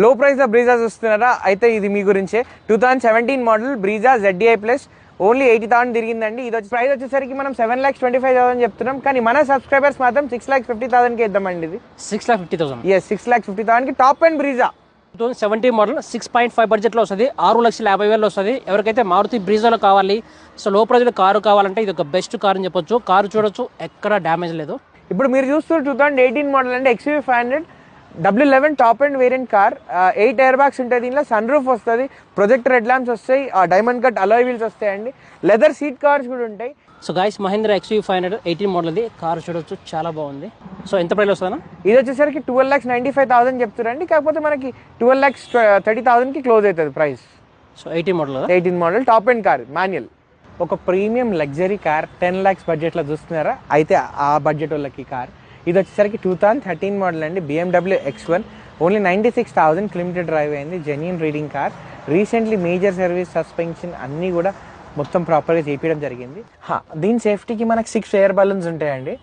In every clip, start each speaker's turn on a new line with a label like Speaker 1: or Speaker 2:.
Speaker 1: లో ప్రైస్ లో బ్రీజా చూస్తున్నారా? అయితే ఇది మీ గురించే. 2017 model Brezza ZDI plus only 80,000 తిరిగిందండి. ఇది వచ్చి ప్రైస్ వచ్చేసరికి మనం 7,25,000 చెప్తున్నాం, కానీ మన సబ్స్క్రైబర్స్ మాత్రం 6,50,000కి ఇద్దామండి. ఇది
Speaker 2: 6,50,000.
Speaker 1: 6,50,000కి టాప్ అండ్ బ్రీజా
Speaker 2: 2017 మోడల్ 6.5 బడ్జెట్లో వస్తుంది. 6,50,000 వస్తుంది. ఎవరికైతే మారుతి బ్రీజాలో కావాలి, సో లో ప్రైజ్లో కారు కావాలంటే ఇది ఒక బెస్ట్ కార్ అని చెప్పొచ్చు. కారు చూడొచ్చు, ఎక్కడ డ్యామేజ్ లేదు.
Speaker 1: ఇప్పుడు మీరు చూస్తున్న 2018 మోడల్ అంటే XUV500 W11 top and variant car. 8 air bags ఉంటాయి, దీనిలో సన్ రూఫ్ వస్తుంది, ప్రొజెక్టర్ హెడ్ ల్యాంప్స్ వస్తాయి, డైమండ్ కట్ అలాయ్ వీల్స్ వస్తాయండి, లెదర్ సీట్ కవర్స్ కూడా ఉంటాయి.
Speaker 2: So guys, Mahindra XUV500 18 model ఇది. కారు చూడొచ్చు, చాలా బాగుంది. సో ఎంత ప్రైస్ వస్తుందా?
Speaker 1: ఇది వచ్చేసరికి 12,95,000 చెప్తారండి, కాకపోతే మనకి 12,30,000కి క్లోజ్ అవుతుంది price.
Speaker 2: So 18
Speaker 1: model top and car manual. ఒక ప్రీమియం లగ్జరీ కార్ 10 lakhs బడ్జెట్లో చూస్తున్నారా? అయితే ఆ బడ్జెట్ వాళ్ళకి కార్. ఇది వచ్చేసరికి 2013 మోడల్ అండి, BMW X1 only 96,000 kilometre drive అయింది. Genuine reading car. Recently major service, suspension అన్నీ కూడా మొత్తం ప్రాపర్గా చేయించడం జరిగింది. దీని సేఫ్టీకి మనకి 6 ఎయిర్ బలూన్స్ ఉంటాయండి,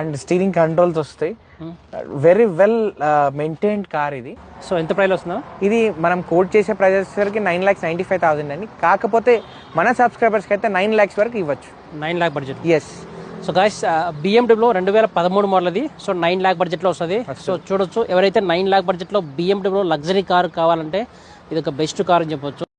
Speaker 1: అండ్ స్టీరింగ్ కంట్రోల్స్ వస్తాయి. వెరీ వెల్ మెయింటైన్డ్ కార్ ఇది.
Speaker 2: సో ఎంత ప్రైస్ వస్తుందా?
Speaker 1: ఇది మనం కోట్ చేసే ప్రైస్ వచ్చేసరికి 9,95,000 అండి, కాకపోతే మన సబ్స్క్రైబర్స్కి అయితే 9 lakhs వరకు ఇవ్వచ్చు.
Speaker 2: 9 lakh budget.
Speaker 1: Yes.
Speaker 2: So guys, BMW 2013 model అది. సో 9 lakh బడ్జెట్లో వస్తుంది. సో చూడొచ్చు, ఎవరైతే 9 lakh బడ్జెట్లో BMW లగ్జరీ కార్ కావాలంటే ఇది ఒక బెస్ట్ కార్ అని చెప్పొచ్చు.